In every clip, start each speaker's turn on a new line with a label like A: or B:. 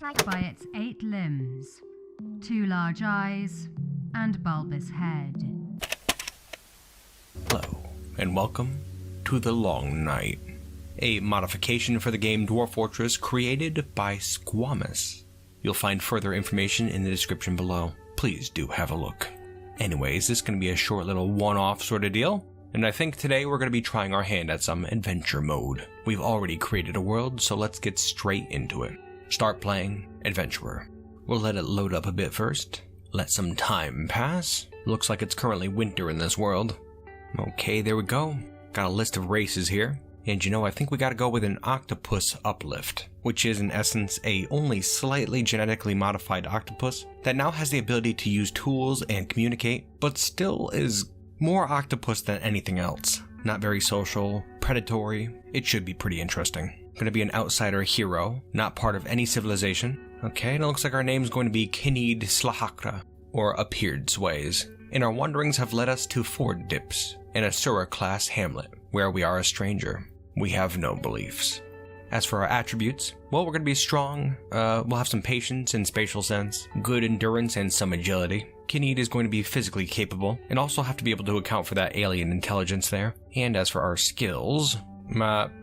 A: by its 8 limbs, 2 large eyes, and bulbous head.
B: Hello, and welcome to The Long Night, a modification for the game Dwarf Fortress created by Kruggsmash. You'll find further information in the description below. Please do have a look. Anyways, this is going to be a short little one-off sort of deal, and I think today we're going to be trying our hand at some adventure mode. We've already created a world, so let's get straight into it. Start playing Adventurer. We'll let it load up a bit first. Let some time pass. Looks like it's currently winter in this world. Okay, there we go. Got a list of races here. And you know, I think we gotta go with an octopus uplift, which is in essence a only slightly genetically modified octopus that now has the ability to use tools and communicate, but still is more octopus than anything else. Not very social, predatory. It should be pretty interesting. Gonna be an outsider hero, not part of any civilization. Okay, and it looks like our name's going to be Kinid Slahakra, or Appeared Sways. And our wanderings have led us to Ford Dips, an Asura-class hamlet, where we are a stranger. We have no beliefs. As for our attributes, well, we're going to be strong, we'll have some patience and spatial sense, good endurance and some agility. Kinid is going to be physically capable, and also have to be able to account for that alien intelligence there. And as for our skills,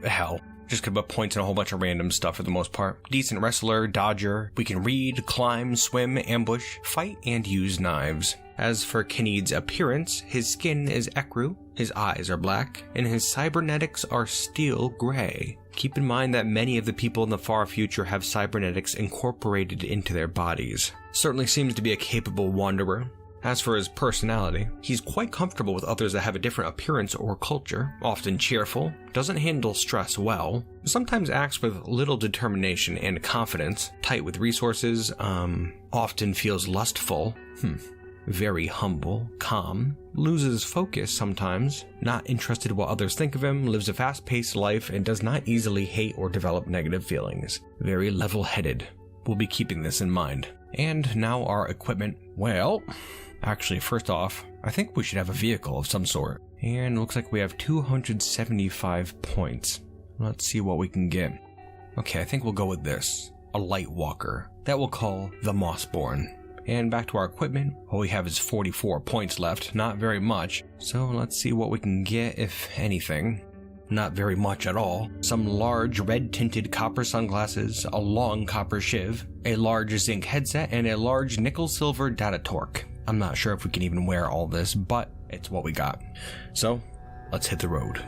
B: hell. Just could put points in a whole bunch of random stuff for the most part. Decent wrestler, dodger, we can read, climb, swim, ambush, fight, and use knives. As for Kinid's appearance, his skin is ecru, his eyes are black, and his cybernetics are steel gray. Keep in mind that many of the people in the far future have cybernetics incorporated into their bodies. Certainly seems to be a capable wanderer. As for his personality, he's quite comfortable with others that have a different appearance or culture, often cheerful, doesn't handle stress well, sometimes acts with little determination and confidence, tight with resources, often feels lustful, very humble, calm, loses focus sometimes, not interested in what others think of him, lives a fast-paced life, and does not easily hate or develop negative feelings. Very level-headed. We'll be keeping this in mind. And now our equipment. Well, actually, first off, I think we should have a vehicle of some sort. And it looks like we have 275 points. Let's see what we can get. Okay, I think we'll go with this. A light walker. That we'll call the Mossborn. And back to our equipment. All we have is 44 points left, not very much. So let's see what we can get, if anything. Not very much at all. Some large red-tinted copper sunglasses, a long copper shiv, a large zinc headset, and a large nickel-silver data torque. I'm not sure if we can even wear all this, but it's what we got. So, let's hit the road.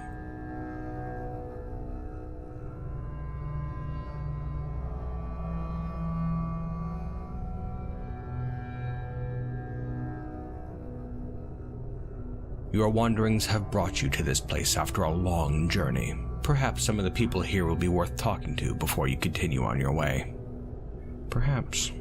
B: Your wanderings have brought you to this place after a long journey. Perhaps some of the people here will be worth talking to before you continue on your way. Perhaps.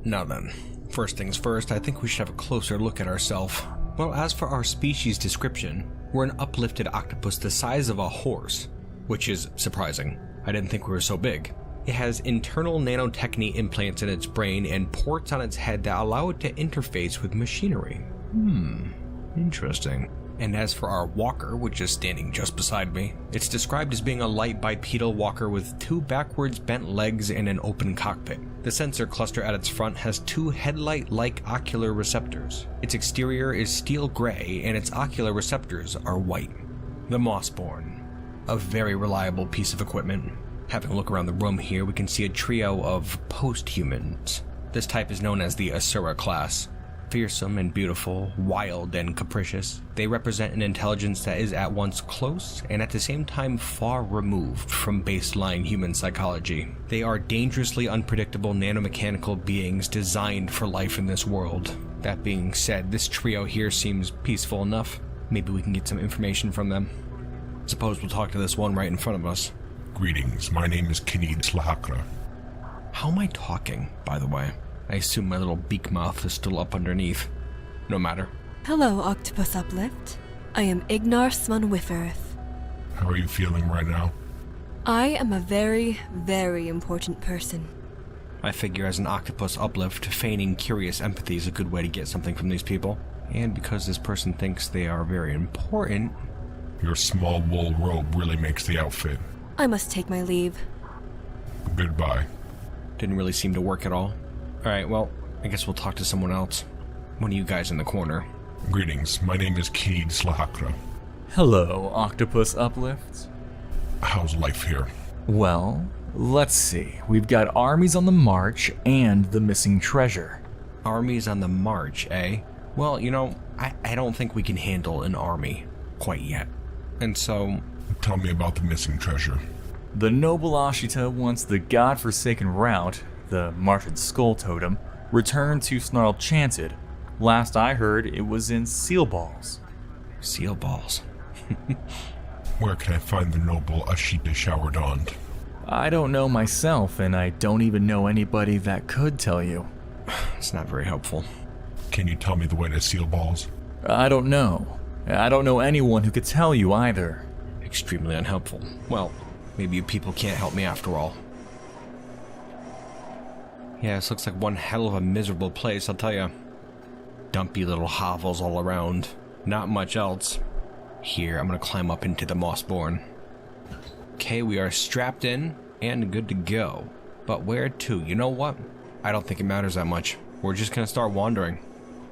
B: Now then, first things first, I think we should have a closer look at ourselves. Well, as for our species description, we're an uplifted octopus the size of a horse, which is surprising. I didn't think we were so big. It has internal nanotechny implants in its brain and ports on its head that allow it to interface with machinery. Interesting. And as for our walker, which is standing just beside me, it's described as being a light bipedal walker with 2 backwards bent legs and an open cockpit. The sensor cluster at its front has 2 headlight-like ocular receptors. Its exterior is steel gray and its ocular receptors are white. The Mossborn. A very reliable piece of equipment. Having a look around the room here, we can see a trio of post-humans. This type is known as the Asura class. Fearsome and beautiful, wild and capricious, they represent an intelligence that is at once close and at the same time far removed from baseline human psychology. They are dangerously unpredictable nanomechanical beings designed for life in this world. That being said, this trio here seems peaceful enough. Maybe we can get some information from them. Suppose we'll talk to this one right in front of us.
C: Greetings, my name is Kinid Slahakra.
B: How am I talking, by the way? I assume my little beak mouth is still up underneath. No matter.
D: Hello, Octopus Uplift. I am Ignar Smunwiferth.
C: How are you feeling right now?
D: I am a very, very important person.
B: I figure as an octopus uplift, feigning curious empathy is a good way to get something from these people. And because this person thinks they are very important...
C: Your small wool robe really makes the outfit.
D: I must take my leave.
C: Goodbye.
B: Didn't really seem to work at all. Alright, well, I guess we'll talk to someone else. One of you guys in the corner.
C: Greetings, my name is Kinid Slahakra.
E: Hello, Octopus Uplift.
C: How's life here?
E: Well, let's see. We've got armies on the march and the missing treasure.
B: Armies on the march, eh? Well, you know, I don't think we can handle an army quite yet. And so...
C: Tell me about the missing treasure.
E: The noble Ashita wants the godforsaken route, the Martian Skull Totem, returned to Snarl Chanted. Last I heard, it was in seal balls.
B: Seal balls?
C: Where can I find the noble Ashita Shower Dawned?
E: I don't know myself, and I don't even know anybody that could tell you.
B: It's not very helpful.
C: Can you tell me the way to seal balls?
E: I don't know. I don't know anyone who could tell you either.
B: Extremely unhelpful. Well, maybe you people can't help me after all. Yeah, this looks like one hell of a miserable place, I'll tell you. Dumpy little hovels all around. Not much else. Here, I'm gonna climb up into the Mossborn. Okay, we are strapped in and good to go. But where to? You know what? I don't think it matters that much. We're just gonna start wandering.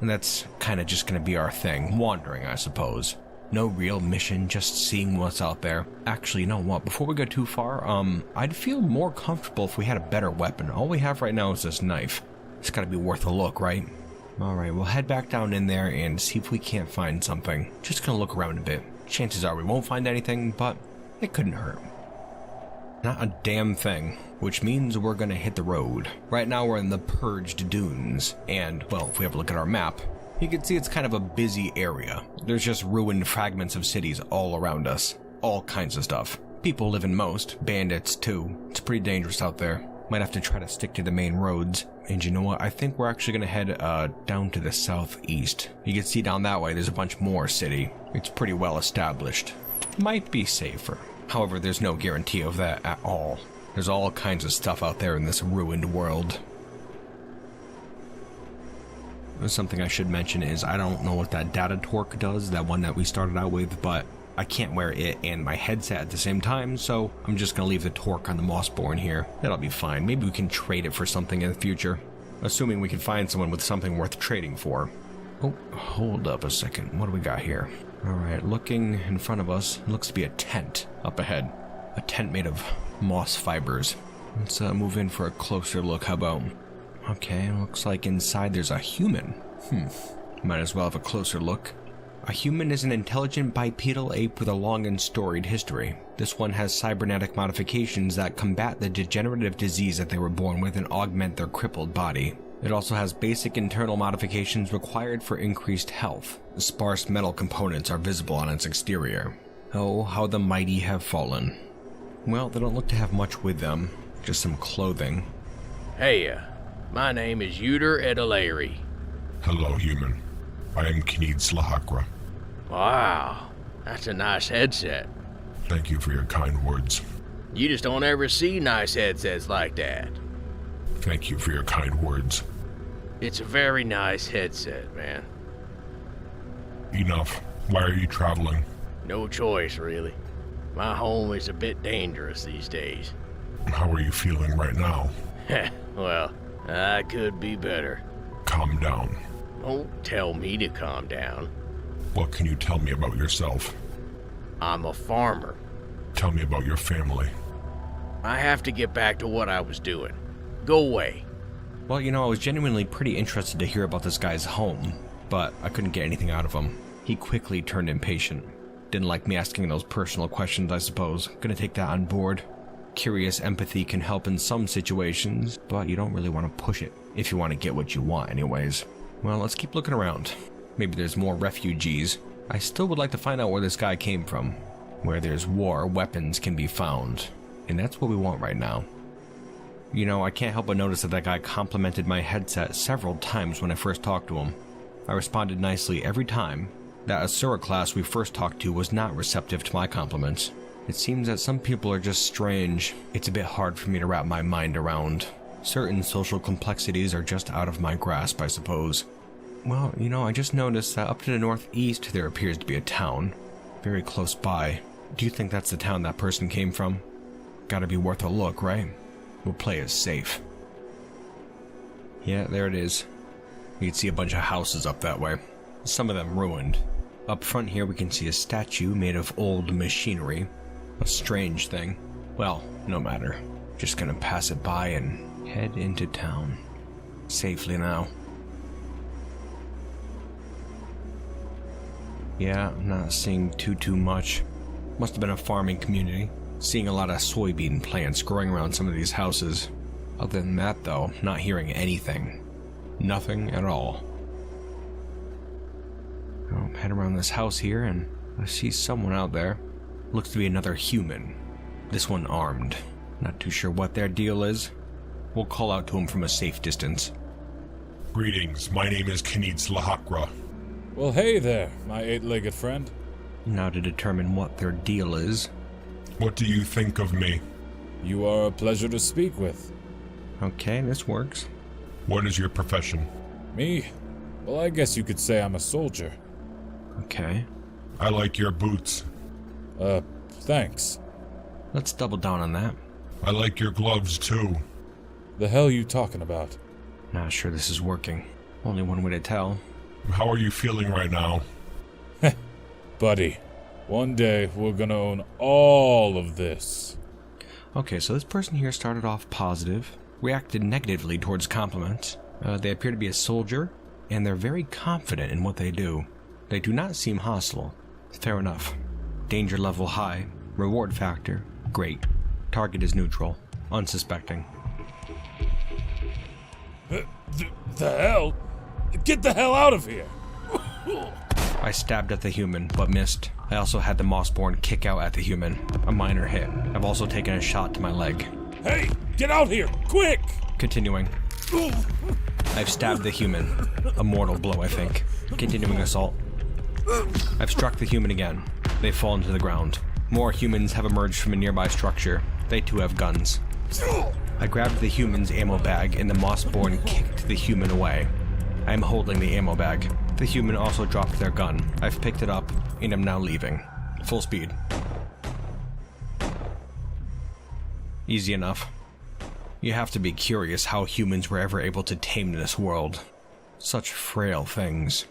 B: And that's kinda just gonna be our thing. Wandering, I suppose. No real mission, just seeing what's out there. Actually, you know what? Before we go too far, I'd feel more comfortable if we had a better weapon. All we have right now is this knife. It's gotta be worth a look, right? Alright, we'll head back down in there and see if we can't find something. Just gonna look around a bit. Chances are we won't find anything, but it couldn't hurt. Not a damn thing, which means we're gonna hit the road. Right now we're in the Purged Dunes, and, well, if we have a look at our map, you can see it's kind of a busy area. There's just ruined fragments of cities all around us. All kinds of stuff. People live in most, bandits too. It's pretty dangerous out there. Might have to try to stick to the main roads. And you know what? I think we're actually gonna head down to the southeast. You can see down that way there's a bunch more city. It's pretty well established. Might be safer. However, there's no guarantee of that at all. There's all kinds of stuff out there in this ruined world. Something I should mention is I don't know what that data torque does, that one that we started out with, but I can't wear it and my headset at the same time, so I'm just gonna leave the torque on the Mossborn here. That'll be fine. Maybe we can trade it for something in the future, assuming we can find someone with something worth trading for. Oh, hold up a second. What do we got here? Alright, looking in front of us, looks to be a tent up ahead. A tent made of moss fibers. Let's move in for a closer look. How about? Okay, looks like inside there's a human. Might as well have a closer look. A human is an intelligent bipedal ape with a long and storied history. This one has cybernetic modifications that combat the degenerative disease that they were born with and augment their crippled body. It also has basic internal modifications required for increased health. Sparse metal components are visible on its exterior. Oh, how the mighty have fallen. Well, they don't look to have much with them, just some clothing.
F: Hey, my name is Uter Edeleri.
C: Hello, human. I am Kinid Slahakra.
F: Wow, that's a nice headset.
C: Thank you for your kind words.
F: You just don't ever see nice headsets like that.
C: Thank you for your kind words.
F: It's a very nice headset, man.
C: Enough. Why are you traveling?
F: No choice, really. My home is a bit dangerous these days.
C: How are you feeling right now?
F: Well, I could be better.
C: Calm down.
F: Don't tell me to calm down.
C: What can you tell me about yourself?
F: I'm a farmer.
C: Tell me about your family.
F: I have to get back to what I was doing. Go away.
B: Well, you know, I was genuinely pretty interested to hear about this guy's home, but I couldn't get anything out of him. He quickly turned impatient. Didn't like me asking those personal questions, I suppose. Gonna take that on board. Curious empathy can help in some situations, but you don't really want to push it, if you want to get what you want anyways. Well, let's keep looking around. Maybe there's more refugees. I still would like to find out where this guy came from. Where there's war, weapons can be found. And that's what we want right now. You know, I can't help but notice that guy complimented my headset several times when I first talked to him. I responded nicely every time. That Asura class we first talked to was not receptive to my compliments. It seems that some people are just strange. It's a bit hard for me to wrap my mind around. Certain social complexities are just out of my grasp, I suppose. Well, you know, I just noticed that up to the northeast there appears to be a town. Very close by. Do you think that's the town that person came from? Gotta be worth a look, right? We'll play it safe. Yeah, there it is. You can see a bunch of houses up that way. Some of them ruined. Up front here we can see a statue made of old machinery. A strange thing. Well, no matter. Just gonna pass it by and head into town. Safely now. Yeah, I'm not seeing too much. Must have been a farming community. Seeing a lot of soybean plants growing around some of these houses. Other than that though, not hearing anything. Nothing at all. I'll head around this house here and I see someone out there. Looks to be another human. This one armed. Not too sure what their deal is. We'll call out to him from a safe distance.
C: Greetings, my name is Kenitz Lahakra.
G: Well, hey there, my eight-legged friend.
B: Now to determine what their deal is.
C: What do you think of me?
G: You are a pleasure to speak with.
B: Okay, this works.
C: What is your profession?
G: Me? Well, I guess you could say I'm a soldier.
B: Okay.
C: I like your boots.
G: Thanks.
B: Let's double down on that.
C: I like your gloves too.
G: The hell you talking about?
B: Not sure this is working. Only one way to tell.
C: How are you feeling right now?
G: Buddy, one day we're gonna own all of this.
B: Okay, so this person here started off positive, reacted negatively towards compliments. They appear to be a soldier, and they're very confident in what they do. They do not seem hostile. Fair enough. Danger level high. Reward factor, great. Target is neutral. Unsuspecting.
G: The hell? Get the hell out of here!
B: I stabbed at the human, but missed. I also had the Mossborn kick out at the human. A minor hit. I've also taken a shot to my leg.
G: Hey, get out here, quick!
B: Continuing. I've stabbed the human. A mortal blow, I think. Continuing assault. I've struck the human again. They fall into the ground. More humans have emerged from a nearby structure. They too have guns. I grabbed the human's ammo bag and the Mossborn kicked the human away. I am holding the ammo bag. The human also dropped their gun. I've picked it up and am now leaving. Full speed. Easy enough. You have to be curious how humans were ever able to tame this world. Such frail things.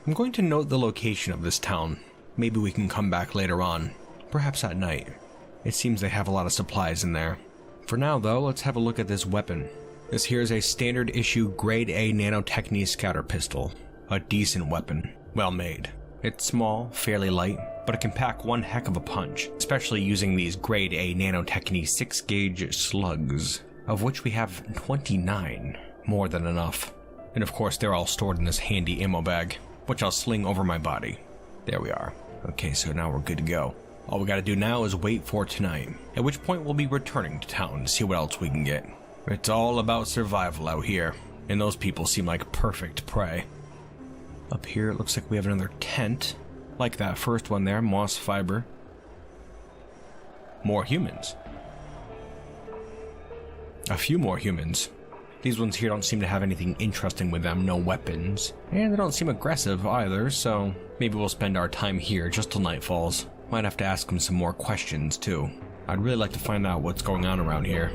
B: I'm going to note the location of this town. Maybe we can come back later on. Perhaps at night. It seems they have a lot of supplies in there. For now though, let's have a look at this weapon. This here is a standard issue grade A nanotechnique scatter pistol. A decent weapon. Well made. It's small, fairly light, but it can pack one heck of a punch, especially using these grade A nanotechnique 6-gauge slugs, of which we have 29. More than enough. And of course they're all stored in this handy ammo bag, which I'll sling over my body. There we are. Okay, so now we're good to go. All we gotta do now is wait for tonight, at which point we'll be returning to town to see what else we can get. It's all about survival out here, and those people seem like perfect prey. Up here it looks like we have another tent, like that first one there, moss fiber. More humans. A few more humans. These ones here don't seem to have anything interesting with them, no weapons. And they don't seem aggressive either, so maybe we'll spend our time here just till night falls. Might have to ask them some more questions too. I'd really like to find out what's going on around here.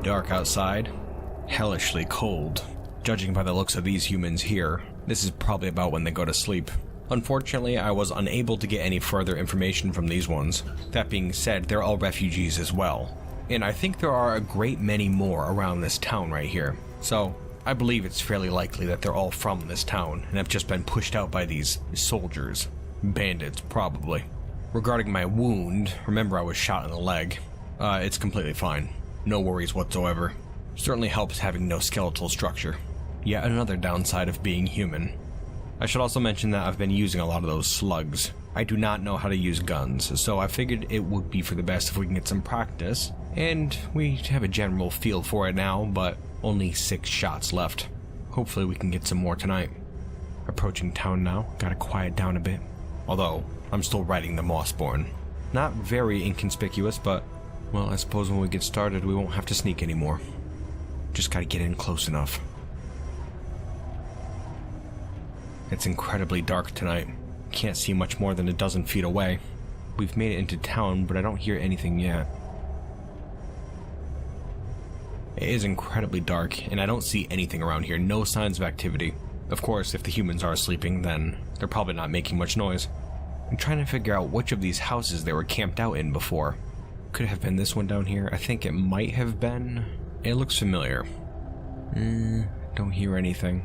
B: Dark outside, hellishly cold. Judging by the looks of these humans here, this is probably about when they go to sleep. Unfortunately, I was unable to get any further information from these ones. That being said, they're all refugees as well. And I think there are a great many more around this town right here. So, I believe it's fairly likely that they're all from this town and have just been pushed out by these soldiers. Bandits, probably. Regarding my wound, remember I was shot in the leg. It's completely fine. No worries whatsoever. Certainly helps having no skeletal structure. Yet another downside of being human. I should also mention that I've been using a lot of those slugs. I do not know how to use guns, so I figured it would be for the best if we can get some practice. And we have a general feel for it now, but only 6 shots left. Hopefully we can get some more tonight. Approaching town now, gotta quiet down a bit. Although, I'm still riding the Mossborn. Not very inconspicuous, but, well, I suppose when we get started, we won't have to sneak anymore. Just gotta get in close enough. It's incredibly dark tonight. Can't see much more than a dozen feet away. We've made it into town, but I don't hear anything yet. It is incredibly dark, and I don't see anything around here. No signs of activity. Of course, if the humans are sleeping, then they're probably not making much noise. I'm trying to figure out which of these houses they were camped out in before. Could have been this one down here. I think it might have been. It looks familiar. Don't hear anything.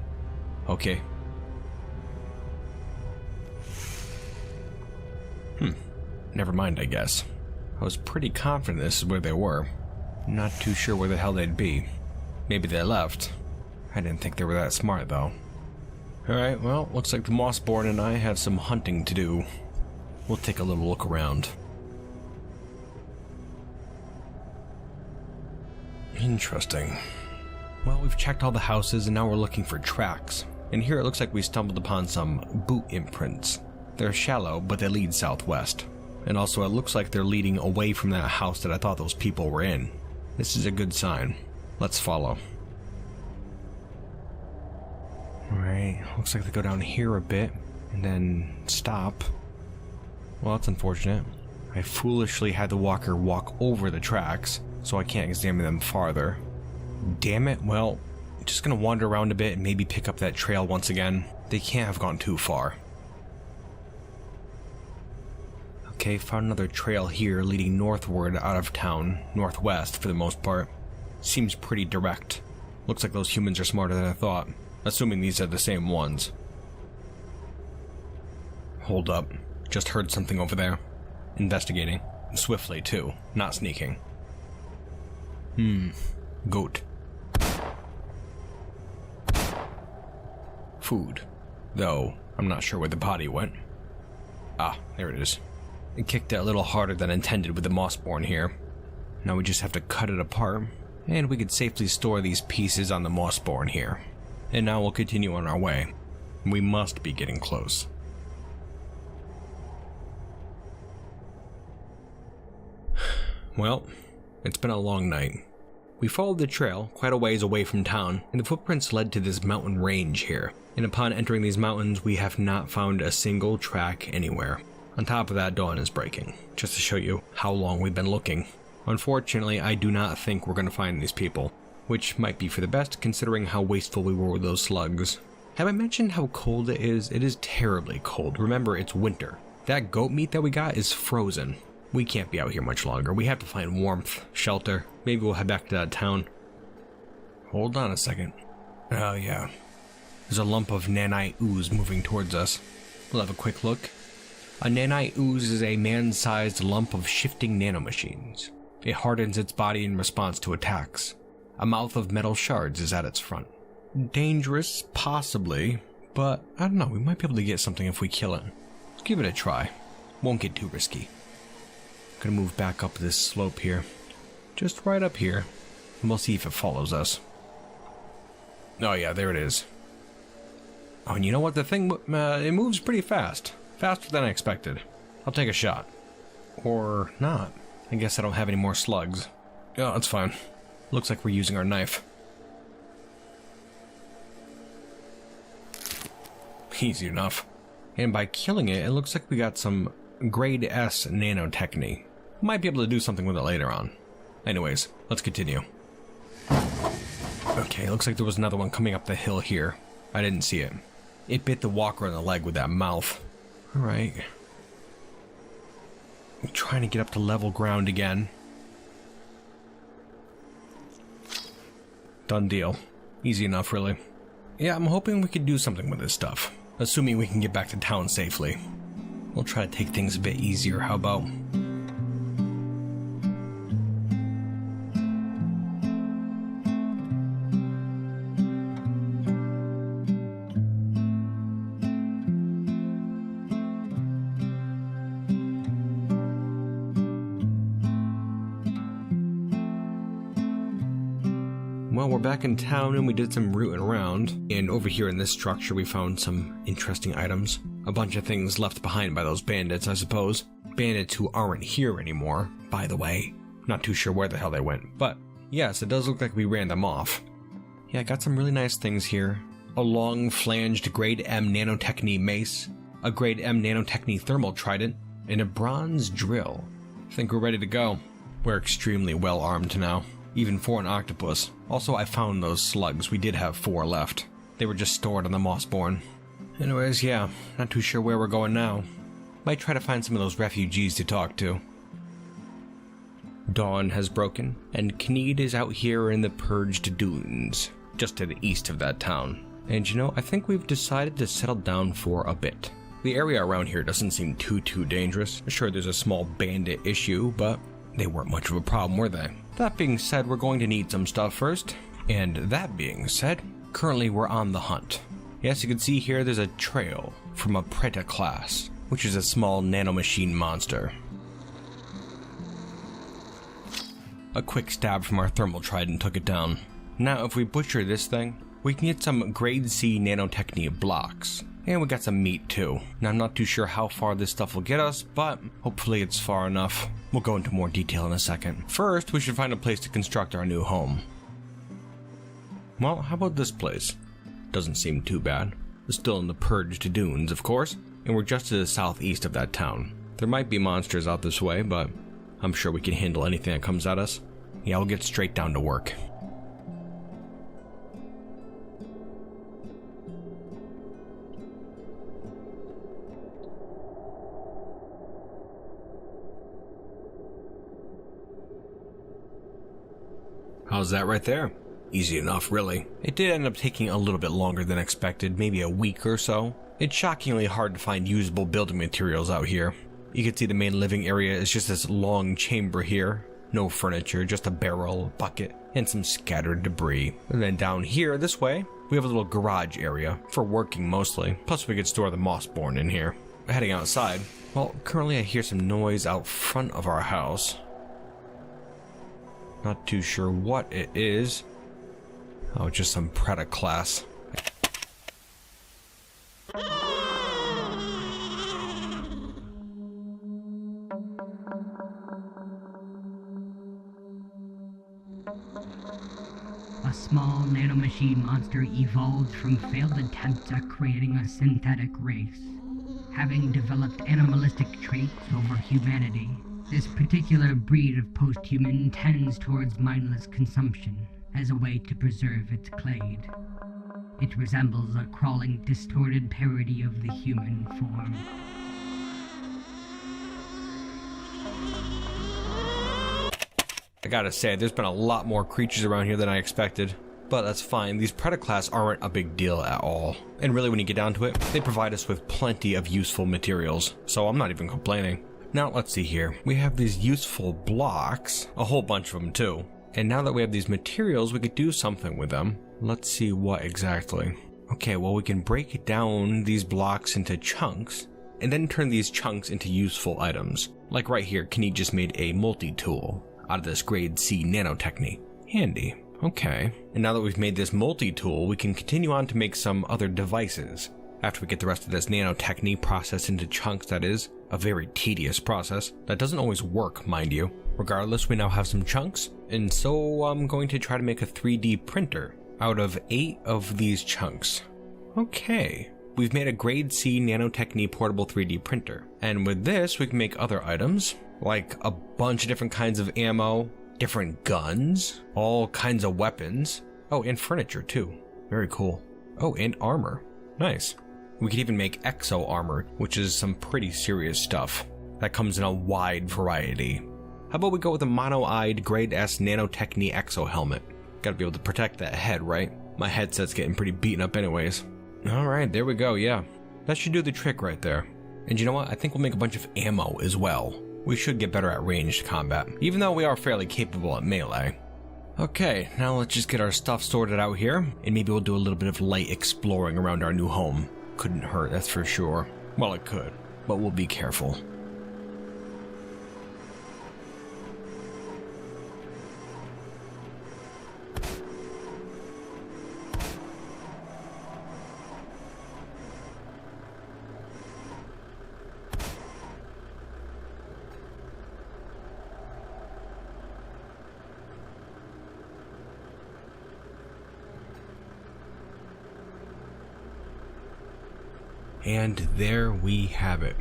B: Okay. Never mind, I guess. I was pretty confident this is where they were. Not too sure where the hell they'd be. Maybe they left. I didn't think they were that smart, though. Alright, well, looks like the Mossborn and I have some hunting to do. We'll take a little look around. Interesting. Well, we've checked all the houses and now we're looking for tracks. And here it looks like we stumbled upon some boot imprints. They're shallow, but they lead southwest. And also it looks like they're leading away from that house that I thought those people were in. This is a good sign. Let's follow. Alright, looks like they go down here a bit, and then stop. Well, that's unfortunate. I foolishly had the walker walk over the tracks, so I can't examine them farther. Damn it, well, I'm just gonna wander around a bit and maybe pick up that trail once again. They can't have gone too far. Okay, found another trail here leading northward out of town, northwest for the most part. Seems pretty direct. Looks like those humans are smarter than I thought, assuming these are the same ones. Hold up, just heard something over there. Investigating. Swiftly too, not sneaking. Goat. Food. Though, I'm not sure where the body went. Ah, there it is. It kicked it a little harder than intended with the Mossborn here. Now we just have to cut it apart, and we could safely store these pieces on the Mossborn here. And now we'll continue on our way. We must be getting close. Well, it's been a long night. We followed the trail quite a ways away from town, and the footprints led to this mountain range here. And upon entering these mountains, we have not found a single track anywhere. On top of that, dawn is breaking, just to show you how long we've been looking. Unfortunately, I do not think we're going to find these people, which might be for the best considering how wasteful we were with those slugs. Have I mentioned how cold it is? It is terribly cold. Remember, it's winter. That goat meat that we got is frozen. We can't be out here much longer. We have to find warmth, shelter. Maybe we'll head back to that town. Hold on a second. Oh yeah. There's a lump of nanite ooze moving towards us. We'll have a quick look. A nanite ooze is a man-sized lump of shifting nanomachines. It hardens its body in response to attacks. A mouth of metal shards is at its front. Dangerous, possibly, but I don't know, we might be able to get something if we kill it. Let's give it a try. Won't get too risky. Gonna move back up this slope here. Just right up here. And we'll see if it follows us. Oh yeah, there it is. Oh, and you know what? The thing, it moves pretty fast. Faster than I expected. I'll take a shot. Or not. I guess I don't have any more slugs. Oh, that's fine. Looks like we're using our knife. Easy enough. And by killing it, it looks like we got some grade S nanotechny. Might be able to do something with it later on. Anyways, let's continue. Okay, looks like there was another one coming up the hill here. I didn't see it. It bit the walker in the leg with that mouth. Alright. I'm trying to get up to level ground again. Done deal. Easy enough, really. Yeah, I'm hoping we can do something with this stuff. Assuming we can get back to town safely. We'll try to take things a bit easier, how about? Well, we're back in town and we did some rooting around, and over here in this structure we found some interesting items. A bunch of things left behind by those bandits, I suppose. bandits who aren't here anymore, by the way. Not too sure where the hell they went, but yes, it does look like we ran them off. Yeah, I got some really nice things here. A long flanged grade M nanotechny mace, a grade M nanotechny thermal trident, and a bronze drill. I think we're ready to go. We're extremely well armed now, even for an octopus. Also, I found those slugs. We did have 4 left. They were just stored on the Mossborn. Anyways, yeah, not too sure where we're going now. Might try to find some of those refugees to talk to. Dawn has broken, and Kneed is out here in the Purged Dunes, just to the east of that town. And you know, I think we've decided to settle down for a bit. The area around here doesn't seem too dangerous. Sure, there's a small bandit issue, but they weren't much of a problem, were they? That being said, we're going to need some stuff first. And that being said, currently we're on the hunt. Yes, you can see here there's a trail from a Preta class, which is a small nanomachine monster. A quick stab from our thermal trident took it down. Now, if we butcher this thing, we can get some grade C nanotechny blocks. And we got some meat too. Now, I'm not too sure how far this stuff will get us, but hopefully it's far enough. We'll go into more detail in a second. First, we should find a place to construct our new home. Well, how about this place? Doesn't seem too bad. It's still in the Purged Dunes, of course, and we're just to the southeast of that town. There might be monsters out this way, but I'm sure we can handle anything that comes at us. Yeah, we'll get straight down to work. How's that right there? Easy enough, really. It did end up taking a little bit longer than expected, maybe a week or so. It's shockingly hard to find usable building materials out here. You can see the main living area is just this long chamber here. No furniture, just a barrel, a bucket, and some scattered debris. And then down here, this way, we have a little garage area, for working mostly. Plus we could store the Mossborn in here. Heading outside, well, currently I hear some noise out front of our house. Not too sure what it is. Oh, just some Preta class.
H: A small nanomachine monster evolved from failed attempts at creating a synthetic race. Having developed animalistic traits over humanity, this particular breed of post-human tends towards mindless consumption as a way to preserve its clade. It resembles a crawling, distorted parody of the human form.
B: I gotta say, there's been a lot more creatures around here than I expected. But that's fine, these Predaclass aren't a big deal at all. And really, when you get down to it, they provide us with plenty of useful materials, so I'm not even complaining. Now, let's see here. We have these useful blocks, a whole bunch of them too. And now that we have these materials, we could do something with them. Let's see what exactly. Okay, well, we can break down these blocks into chunks, and then turn these chunks into useful items. Like right here, Kenny just made a multi-tool out of this grade C nanotechny. Handy. Okay. And now that we've made this multi-tool, we can continue on to make some other devices. After we get the rest of this nanotechny processed into chunks, that is. A very tedious process. That doesn't always work, mind you. Regardless, we now have some chunks, and so I'm going to try to make a 3D printer out of 8 of these chunks. Okay. We've made a grade C nanotechny portable 3D printer. And with this, we can make other items, like a bunch of different kinds of ammo, different guns, all kinds of weapons. Oh, and furniture too. Very cool. Oh, and armor. Nice. We could even make exo armor, which is some pretty serious stuff. That comes in a wide variety. How about we go with a mono-eyed grade S nanotechny exo helmet? Gotta be able to protect that head, right? My headset's getting pretty beaten up anyways. Alright, there we go, yeah. That should do the trick right there. And you know what? I think we'll make a bunch of ammo as well. We should get better at ranged combat, even though we are fairly capable at melee. Okay, now let's just get our stuff sorted out here, and maybe we'll do a little bit of light exploring around our new home. Couldn't hurt, that's for sure. Well, it could, but we'll be careful. And there we have it.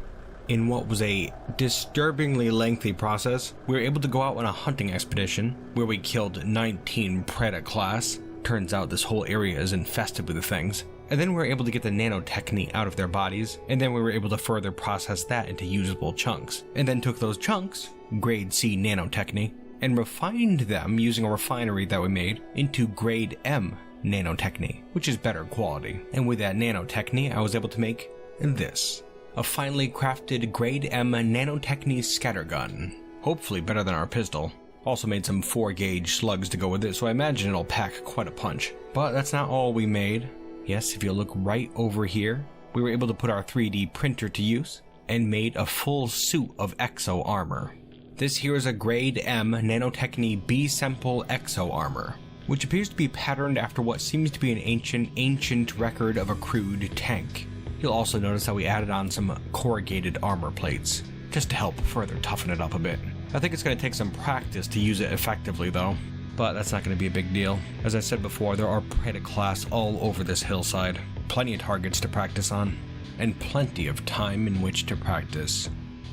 B: In what was a disturbingly lengthy process, we were able to go out on a hunting expedition where we killed 19 Preda class. Turns out this whole area is infested with the things. And then we were able to get the nanotechny out of their bodies, and then we were able to further process that into usable chunks. And then took those chunks, grade C nanotechny, and refined them using a refinery that we made into grade M nanotechny, which is better quality. And with that nanotechny, I was able to make this. A finely crafted grade M nanotechny scattergun. Hopefully better than our pistol. Also made some 4-gauge slugs to go with it, so I imagine it'll pack quite a punch. But that's not all we made. Yes, if you look right over here, we were able to put our 3D printer to use and made a full suit of exo armor. This here is a grade M nanotechny B-Simple exo armor, which appears to be patterned after what seems to be an ancient record of a crude tank. You'll also notice that we added on some corrugated armor plates, just to help further toughen it up a bit. I think it's going to take some practice to use it effectively though, but that's not going to be a big deal. As I said before, there are Preda class all over this hillside. Plenty of targets to practice on, and plenty of time in which to practice.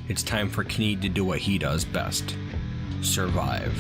B: It's time for Kneed to do what he does best. Survive.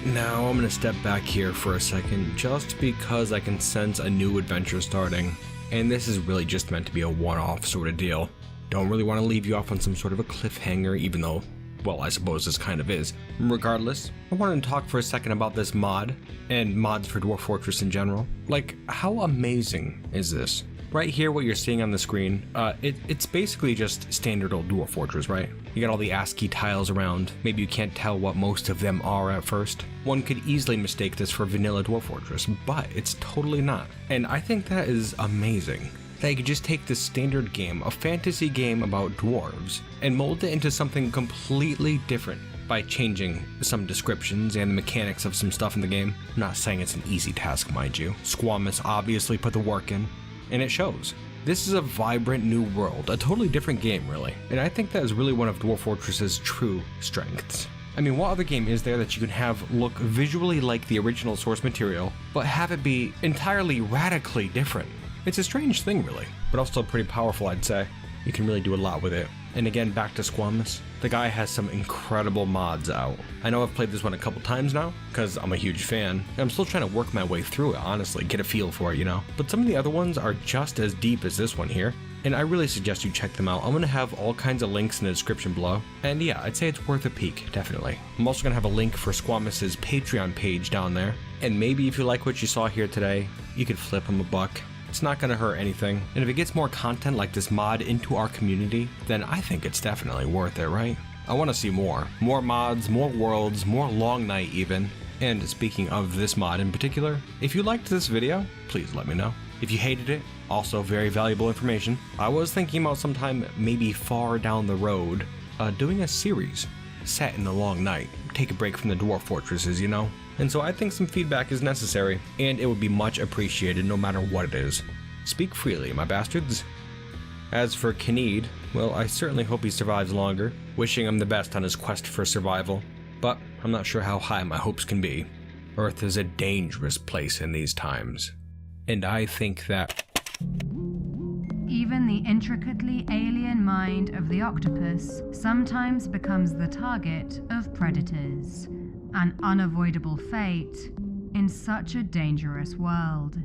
B: Now I'm going to step back here for a second, just because I can sense a new adventure starting, and this is really just meant to be a one-off sort of deal. Don't really want to leave you off on some sort of a cliffhanger, even though, well, I suppose this kind of is. Regardless, I wanted to talk for a second about this mod, and mods for Dwarf Fortress in general. Like, how amazing is this? Right here, what you're seeing on the screen, it's basically just standard old Dwarf Fortress, right? You got all the ASCII tiles around. Maybe you can't tell what most of them are at first. One could easily mistake this for vanilla Dwarf Fortress, but it's totally not. And I think that is amazing. That you could just take this standard game, a fantasy game about dwarves, and mold it into something completely different by changing some descriptions and the mechanics of some stuff in the game. I'm not saying it's an easy task, mind you. Squamous obviously put the work in, and it shows. This is a vibrant new world, a totally different game really, and I think that is really one of Dwarf Fortress's true strengths. I mean, what other game is there that you can have look visually like the original source material, but have it be entirely radically different? It's a strange thing really, but also pretty powerful I'd say. You can really do a lot with it. And again, back to Squamous, the guy has some incredible mods out. I know I've played this one a couple times now, because I'm a huge fan. I'm still trying to work my way through it, honestly, get a feel for it, you know? But some of the other ones are just as deep as this one here, and I really suggest you check them out. I'm going to have all kinds of links in the description below, and yeah, I'd say it's worth a peek, definitely. I'm also going to have a link for Squamous's Patreon page down there, and maybe if you like what you saw here today, you could flip him a buck. It's not going to hurt anything, and if it gets more content like this mod into our community, then I think it's definitely worth it, right? I want to see more. More mods, more worlds, more Long Night even. And speaking of this mod in particular, if you liked this video, please let me know. If you hated it, also very valuable information. I was thinking about sometime maybe far down the road, doing a series set in the Long Night. Take a break from the Dwarf Fortresses, you know? And so I think some feedback is necessary, and it would be much appreciated no matter what it is. Speak freely, my bastards. As for Kneed, well, I certainly hope he survives longer, wishing him the best on his quest for survival, but I'm not sure how high my hopes can be. Earth is a dangerous place in these times, and I think that
A: Even the intricately alien mind of the octopus sometimes becomes the target of predators, an unavoidable fate in such a dangerous world.